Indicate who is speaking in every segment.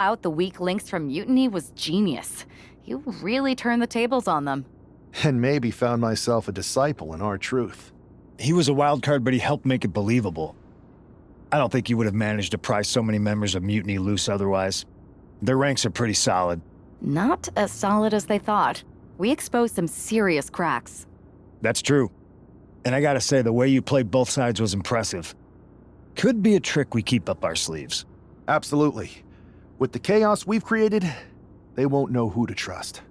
Speaker 1: out the weak links from Mutiny was genius. You really turned the tables on them.
Speaker 2: And maybe found myself a disciple in R-Truth.
Speaker 3: He was a wild card, but he helped make it believable. I don't think you would have managed to pry so many members of Mutiny loose otherwise. Their ranks are pretty solid.
Speaker 1: Not as solid as they thought. We exposed some serious cracks.
Speaker 3: That's true. And I gotta say, the way you played both sides was impressive. Could be a trick we keep up our sleeves.
Speaker 2: Absolutely. With the chaos we've created, they won't know who to trust.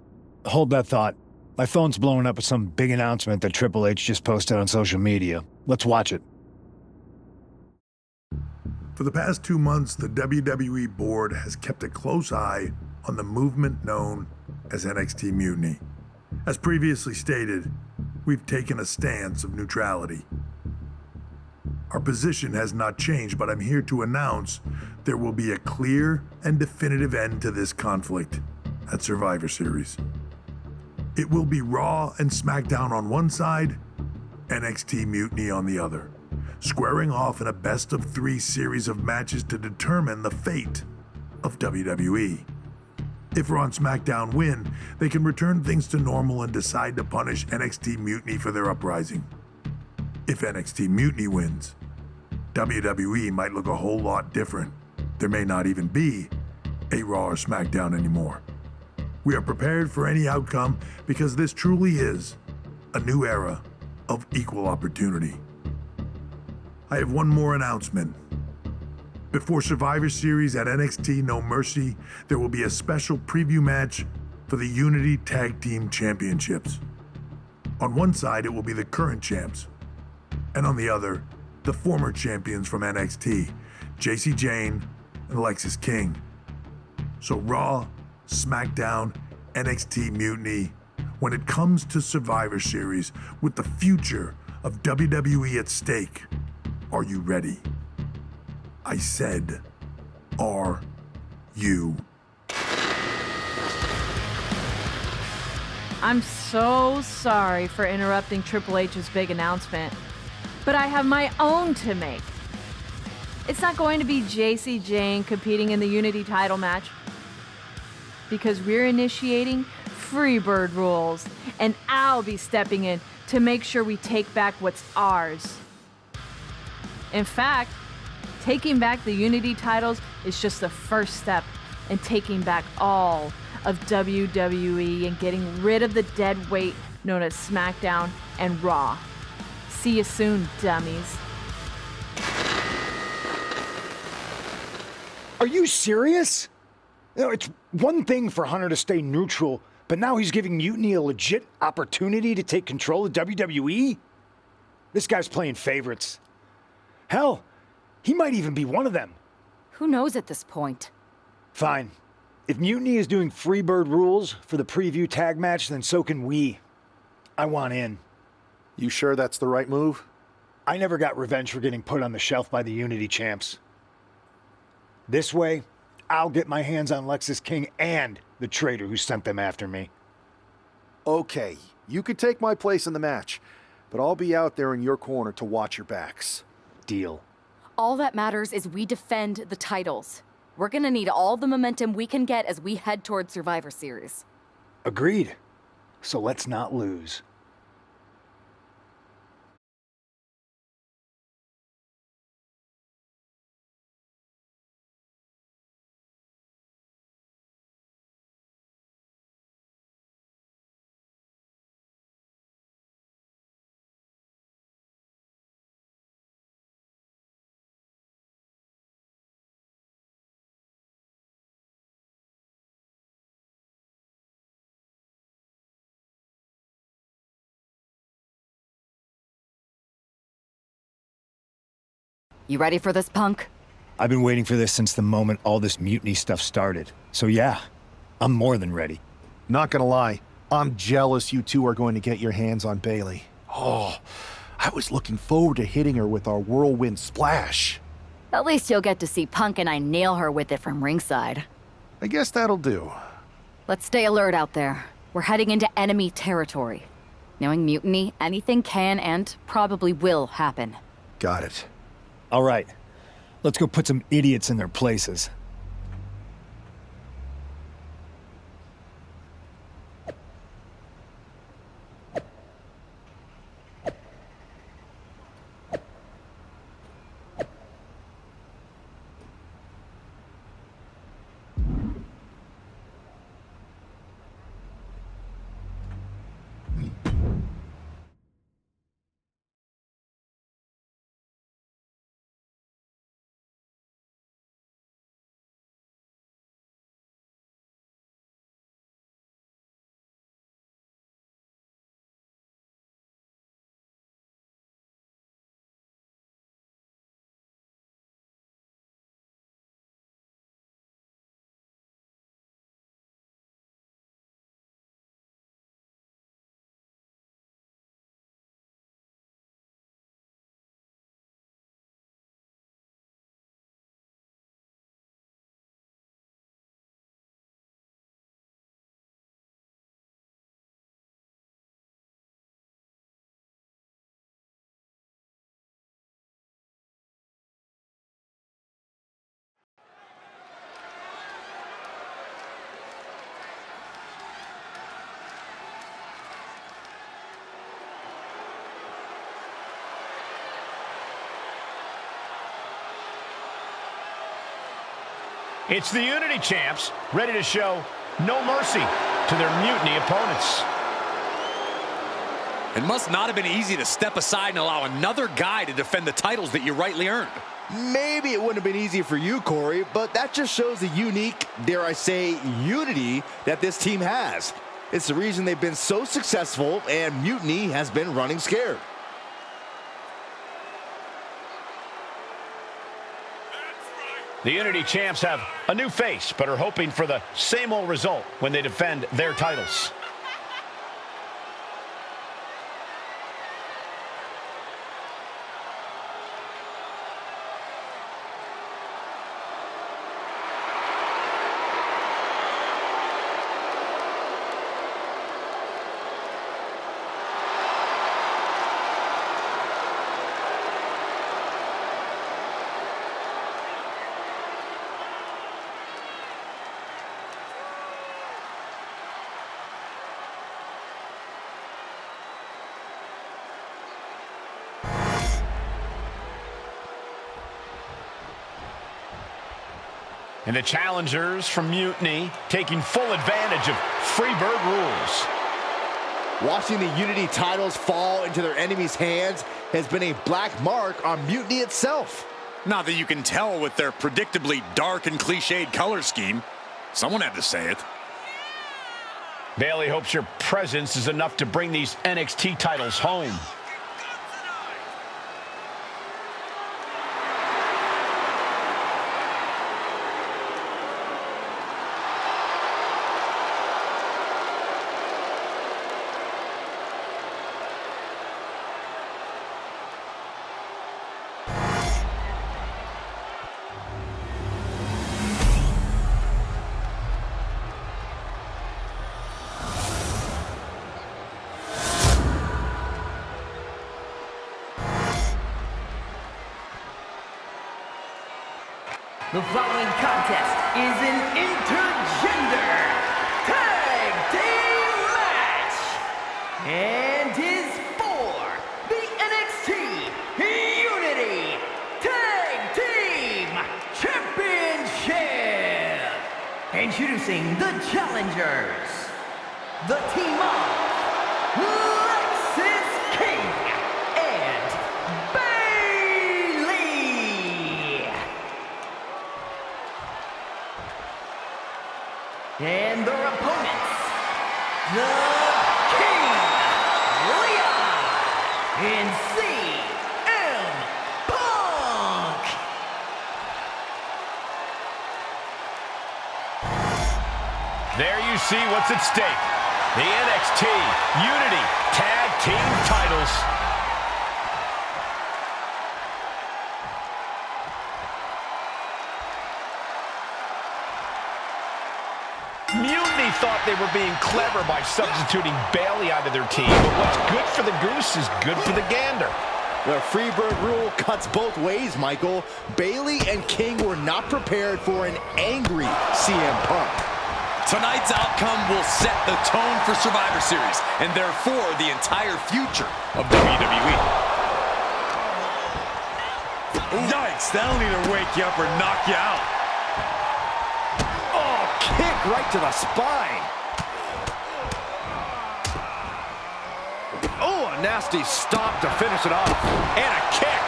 Speaker 3: Hold that thought. My phone's blowing up with some big announcement that Triple H just posted on social media. Let's watch it.
Speaker 4: For the past 2 months, the WWE board has kept a close eye on the movement known as NXT Mutiny. As previously stated, we've taken a stance of neutrality. Our position has not changed, but I'm here to announce there will be a clear and definitive end to this conflict at Survivor Series. It will be Raw and SmackDown on one side, NXT Mutiny on the other, squaring off in a best-of-3 series of matches to determine the fate of WWE. If Raw and SmackDown win, they can return things to normal and decide to punish NXT Mutiny for their uprising. If NXT Mutiny wins, WWE might look a whole lot different. There may not even be a Raw or SmackDown anymore. We are prepared for any outcome because this truly is a new era of equal opportunity. I have one more announcement. Before Survivor Series at NXT No Mercy, there will be a special preview match for the Unity Tag Team Championships. On one side, it will be the current champs, and on the other, the former champions from NXT, Jacy Jayne and Alexis King. So Raw, SmackDown, NXT Mutiny, when it comes to Survivor Series with the future of WWE at stake, are you ready? I said, are you?
Speaker 5: I'm so sorry for interrupting Triple H's big announcement, but I have my own to make. It's not going to be Jacy Jayne competing in the Unity title match, because we're initiating Freebird rules, and I'll be stepping in to make sure we take back what's ours. In fact, taking back the Unity titles is just the first step in taking back all of WWE and getting rid of the dead weight known as SmackDown and Raw. See you soon, dummies.
Speaker 3: Are you serious? You know, it's one thing for Hunter to stay neutral, but now he's giving Mutiny a legit opportunity to take control of WWE? This guy's playing favorites. Hell, he might even be one of them.
Speaker 1: Who knows at this point?
Speaker 3: Fine. If Mutiny is doing Freebird rules for the preview tag match, then so can we. I want in.
Speaker 2: You sure that's the right move?
Speaker 3: I never got revenge for getting put on the shelf by the Unity champs. This way, I'll get my hands on Alexis King and the traitor who sent them after me.
Speaker 2: Okay, you could take my place in the match, but I'll be out there in your corner to watch your backs.
Speaker 3: Deal.
Speaker 1: All that matters is we defend the titles. We're gonna need all the momentum we can get as we head toward Survivor Series.
Speaker 3: Agreed. So let's not lose.
Speaker 1: You ready for this, punk?
Speaker 3: I've been waiting for this since the moment all this Mutiny stuff started. So yeah, I'm more than ready.
Speaker 2: Not gonna lie, I'm jealous you two are going to get your hands on Bayley. Oh, I was looking forward to hitting her with our whirlwind splash.
Speaker 1: At least you'll get to see Punk and I nail her with it from ringside.
Speaker 2: I guess that'll do.
Speaker 1: Let's stay alert out there. We're heading into enemy territory. Knowing Mutiny, anything can and probably will happen.
Speaker 2: Got it.
Speaker 3: All right, let's go put some idiots in their places.
Speaker 6: It's the Unity champs, ready to show no mercy to their mutiny opponents.
Speaker 7: It must not have been easy to step aside and allow another guy to defend the titles that you rightly earned.
Speaker 8: Maybe it wouldn't have been easy for you, Corey, but that just shows the unique, dare I say, unity that this team has. It's the reason they've been so successful, and Mutiny has been running scared.
Speaker 6: The Unity champs have a new face, but are hoping for the same old result when they defend their titles. And the challengers from Mutiny taking full advantage of Freebird rules.
Speaker 8: Watching the Unity titles fall into their enemies' hands has been a black mark on Mutiny itself.
Speaker 7: Not that you can tell with their predictably dark and cliched color scheme. Someone had to say it.
Speaker 6: Bayley hopes your presence is enough to bring these NXT titles home.
Speaker 9: The following contest is an intergender tag team match and is for the NXT Unity Tag Team Championship. Introducing the challengers, the team of King and Bayley. And their opponents, the King, Leon, and CM Punk.
Speaker 6: There you see what's at stake. The NXT Unity Tag Team titles. Mutiny thought they were being clever by substituting Bayley out of their team, but what's good for the goose is good for the gander.
Speaker 8: The Freebird rule cuts both ways, Michael. Bayley and King were not prepared for an angry CM Punk.
Speaker 7: Tonight's outcome will set the tone for Survivor Series, and therefore the entire future of WWE. Yikes, that'll either wake you up or knock you out.
Speaker 8: Oh, kick right to the spine. Oh, a nasty stop to finish it off.
Speaker 6: And a kick.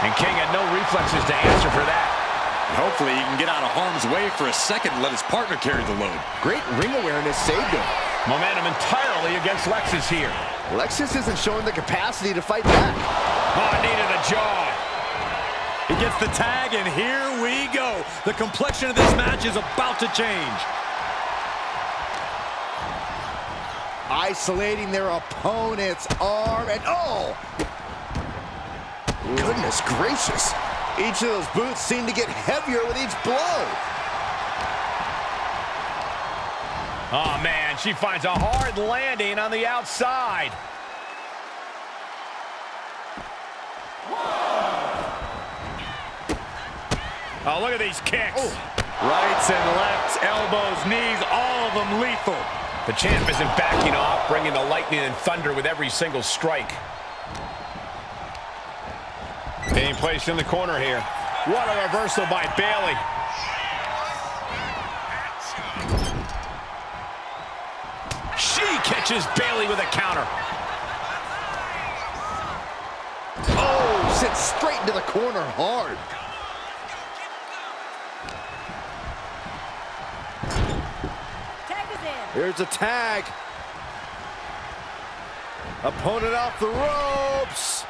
Speaker 6: And King had no reflexes to answer for that.
Speaker 7: Hopefully he can get out of harm's way for a second and let his partner carry the load.
Speaker 8: Great ring awareness saved him.
Speaker 6: Momentum entirely against Lexus here.
Speaker 8: Lexus isn't showing the capacity to fight back.
Speaker 6: Oh, knee to the jaw.
Speaker 7: He gets the tag, and here we go. The complexion of this match is about to change.
Speaker 8: Isolating their opponent's arm, and oh! Goodness gracious. Each of those boots seem to get heavier with each blow.
Speaker 6: Oh, man, she finds a hard landing on the outside. Oh, look at these kicks.
Speaker 8: Oh.
Speaker 6: Rights and lefts, elbows, knees, all of them lethal. The champ isn't backing off, bringing the lightning and thunder with every single strike. Being placed in the corner here. What a reversal by Bayley. launches Bayley with a counter.
Speaker 8: Oh, sent straight into the corner hard. Here's a tag. Opponent off the ropes.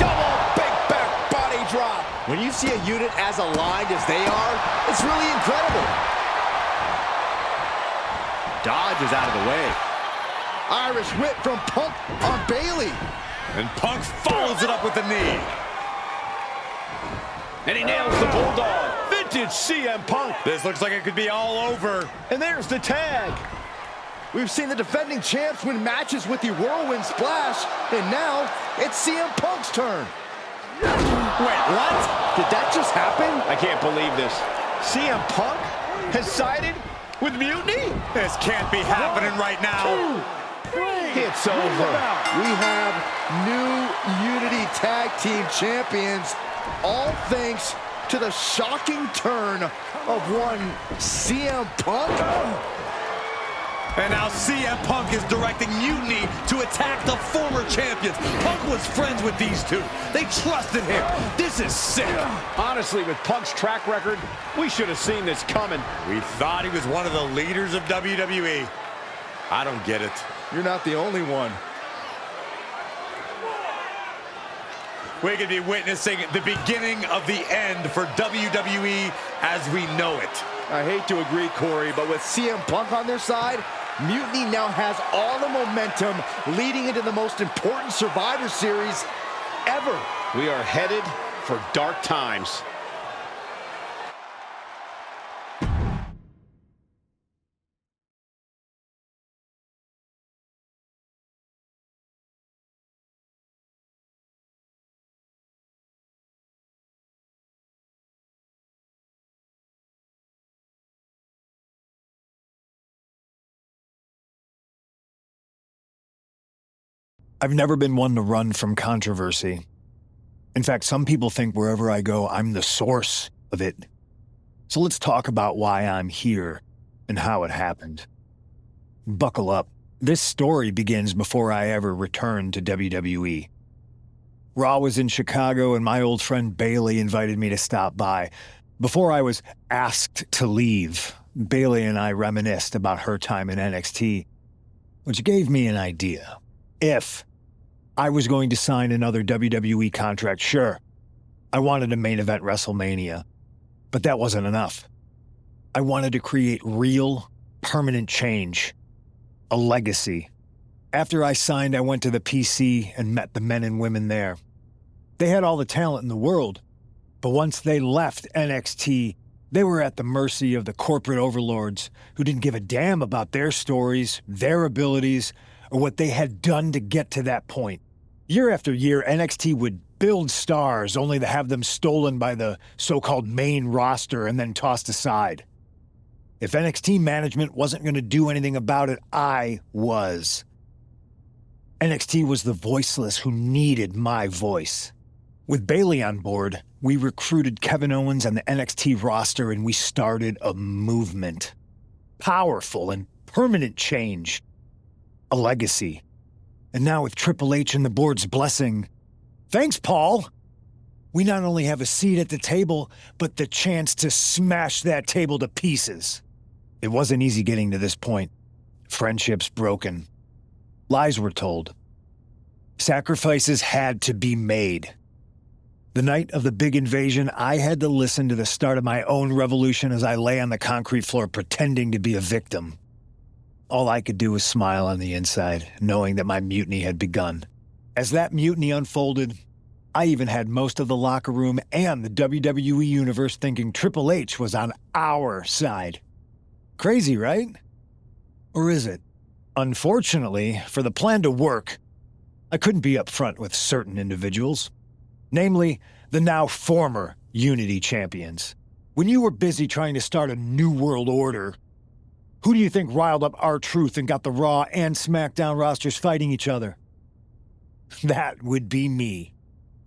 Speaker 8: Double big back body drop. When you see a unit as aligned as they are, it's really incredible. Dodges out of the way. Irish whip from Punk on Bayley.
Speaker 7: And Punk follows it up with the knee.
Speaker 6: And he nails the Bulldog.
Speaker 8: Vintage CM Punk.
Speaker 7: This looks like it could be all over.
Speaker 8: And there's the tag. We've seen the defending champs win matches with the Whirlwind Splash, and now it's CM Punk's turn.
Speaker 6: Wait, what?
Speaker 8: Did that just happen?
Speaker 6: I can't believe this. CM Punk has sided with Mutiny?
Speaker 7: This can't be happening right now.
Speaker 8: It's over. We have new Unity Tag Team Champions, all thanks to the shocking turn of one CM Punk.
Speaker 7: And now CM Punk is directing Mutiny to attack the former champions. Punk was friends with these two. They trusted him. This is sick.
Speaker 6: Honestly, with Punk's track record, we should have seen this coming.
Speaker 7: We thought he was one of the leaders of WWE. I don't get it.
Speaker 8: You're not the only one.
Speaker 7: We could be witnessing the beginning of the end for WWE as we know it.
Speaker 8: I hate to agree, Corey, but with CM Punk on their side, Mutiny now has all the momentum leading into the most important Survivor Series ever.
Speaker 6: We are headed for dark times.
Speaker 3: I've never been one to run from controversy. In fact, some people think wherever I go, I'm the source of it. So let's talk about why I'm here and how it happened. Buckle up. This story begins before I ever returned to WWE. Raw was in Chicago and my old friend Bayley invited me to stop by. Before I was asked to leave, Bayley and I reminisced about her time in NXT, which gave me an idea. If I was going to sign another WWE contract, sure, I wanted a main event WrestleMania, but that wasn't enough. I wanted to create real, permanent change, a legacy. After I signed, I went to the PC and met the men and women there. They had all the talent in the world, but once they left NXT, they were at the mercy of the corporate overlords who didn't give a damn about their stories, their abilities, or what they had done to get to that point. Year after year, NXT would build stars only to have them stolen by the so-called main roster and then tossed aside. If NXT management wasn't going to do anything about it, I was. NXT was the voiceless who needed my voice. With Bayley on board, we recruited Kevin Owens and the NXT roster and we started a movement. Powerful and permanent change. A legacy. And now with Triple H and the board's blessing, thanks, Paul! We not only have a seat at the table, but the chance to smash that table to pieces. It wasn't easy getting to this point. Friendships broken. Lies were told. Sacrifices had to be made. The night of the big invasion, I had to listen to the start of my own revolution as I lay on the concrete floor pretending to be a victim. All I could do was smile on the inside, knowing that my mutiny had begun. As that mutiny unfolded, I even had most of the locker room and the WWE Universe thinking Triple H was on our side. Crazy, right? Or is it? Unfortunately, for the plan to work, I couldn't be upfront with certain individuals. Namely, the now former Unity champions. When you were busy trying to start a new world order, who do you think riled up R-Truth and got the Raw and SmackDown rosters fighting each other? That would be me.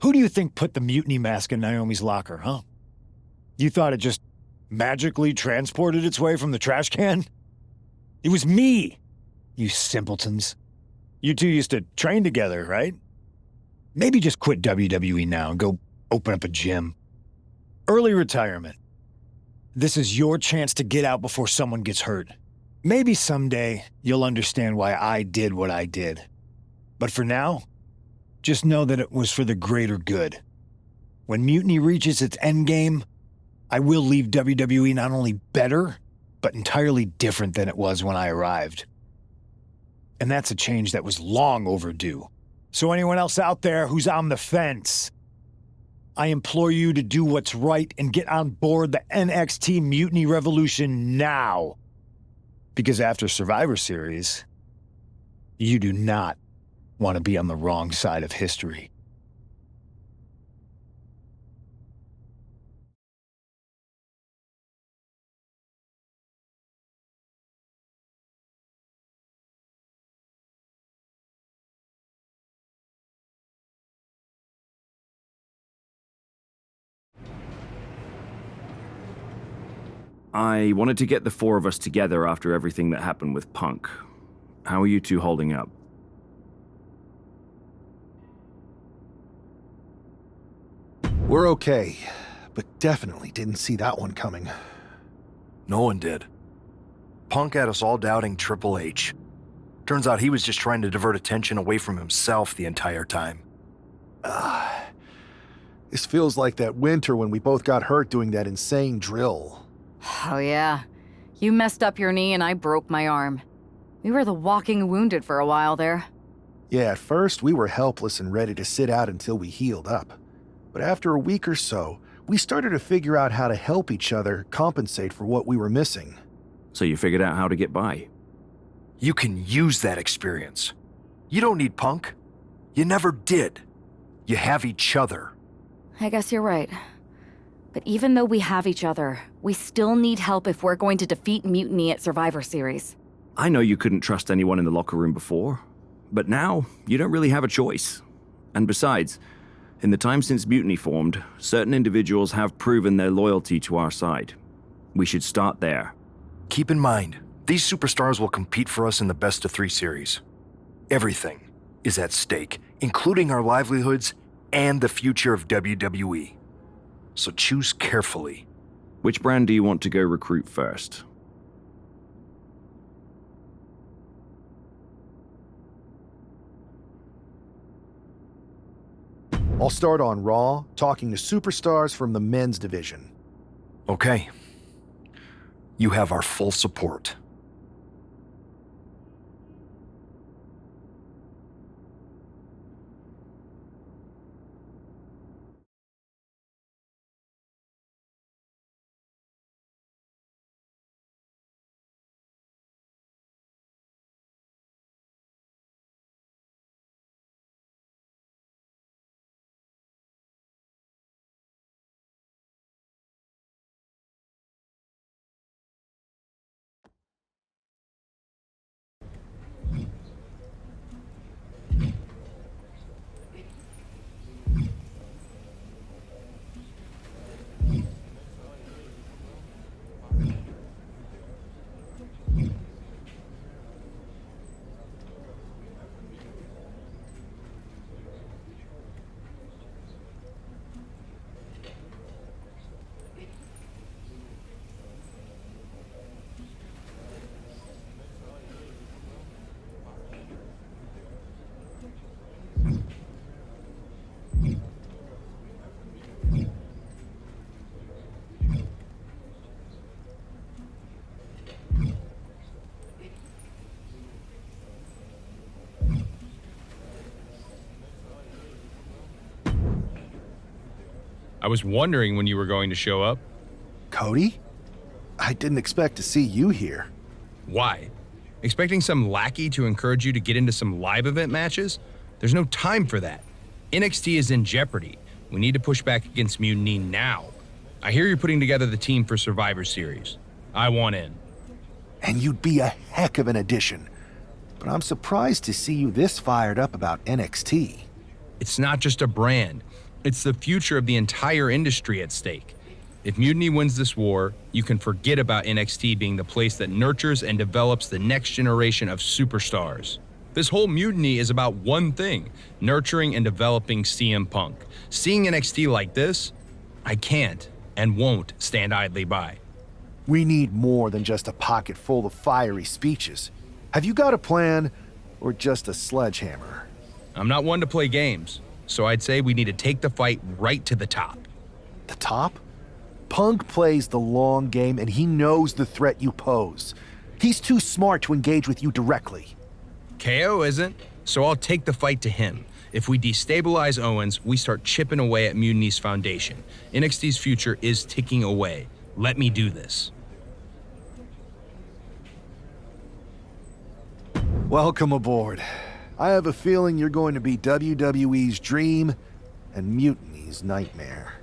Speaker 3: Who do you think put the mutiny mask in Naomi's locker, huh? You thought it just magically transported its way from the trash can? It was me. You simpletons. You two used to train together, right? Maybe just quit WWE now and go open up a gym. Early retirement. This is your chance to get out before someone gets hurt. Maybe someday you'll understand why I did what I did. But for now, just know that it was for the greater good. When Mutiny reaches its endgame, I will leave WWE not only better, but entirely different than it was when I arrived. And that's a change that was long overdue. So anyone else out there who's on the fence, I implore you to do what's right and get on board the NXT Mutiny Revolution now. Because after Survivor Series, you do not want to be on the wrong side of history.
Speaker 10: I wanted to get the four of us together after everything that happened with Punk. How are you two holding up?
Speaker 2: We're okay, but definitely didn't see that one coming.
Speaker 11: No one did. Punk had us all doubting Triple H. Turns out he was just trying to divert attention away from himself the entire time.
Speaker 2: This feels like that winter when we both got hurt doing that insane drill.
Speaker 1: Oh yeah. You messed up your knee and I broke my arm. We were the walking wounded for a while there.
Speaker 2: Yeah, at first we were helpless and ready to sit out until we healed up. But after a week or so, we started to figure out how to help each other compensate for what we were missing.
Speaker 10: So you figured out how to get by?
Speaker 11: You can use that experience. You don't need Punk. You never did. You have each other.
Speaker 1: I guess you're right. But even though we have each other, we still need help if we're going to defeat Mutiny at Survivor Series.
Speaker 10: I know you couldn't trust anyone in the locker room before, but now you don't really have a choice. And besides, in the time since Mutiny formed, certain individuals have proven their loyalty to our side. We should start there.
Speaker 11: Keep in mind, these superstars will compete for us in the best-of-3 series. Everything is at stake, including our livelihoods and the future of WWE. So choose carefully.
Speaker 10: Which brand do you want to go recruit first?
Speaker 2: I'll start on Raw, talking to superstars from the men's division.
Speaker 11: Okay. You have our full support.
Speaker 12: I was wondering when you were going to show up.
Speaker 2: Cody? I didn't expect to see you here.
Speaker 12: Why? Expecting some lackey to encourage you to get into some live event matches? There's no time for that. NXT is in jeopardy. We need to push back against Mutiny now. I hear you're putting together the team for Survivor Series. I want in.
Speaker 2: And you'd be a heck of an addition. But I'm surprised to see you this fired up about NXT.
Speaker 12: It's not just a brand. It's the future of the entire industry at stake. If Mutiny wins this war, you can forget about NXT being the place that nurtures and develops the next generation of superstars. This whole mutiny is about one thing, nurturing and developing CM Punk. Seeing NXT like this, I can't and won't stand idly by.
Speaker 2: We need more than just a pocket full of fiery speeches. Have you got a plan, or just a sledgehammer?
Speaker 12: I'm not one to play games, so I'd say we need to take the fight right to the top.
Speaker 2: The top? Punk plays the long game, and he knows the threat you pose. He's too smart to engage with you directly.
Speaker 12: KO isn't, so I'll take the fight to him. If we destabilize Owens, we start chipping away at Mutiny's foundation. NXT's future is ticking away. Let me do this.
Speaker 2: Welcome aboard. I have a feeling you're going to be WWE's dream and Mutiny's nightmare.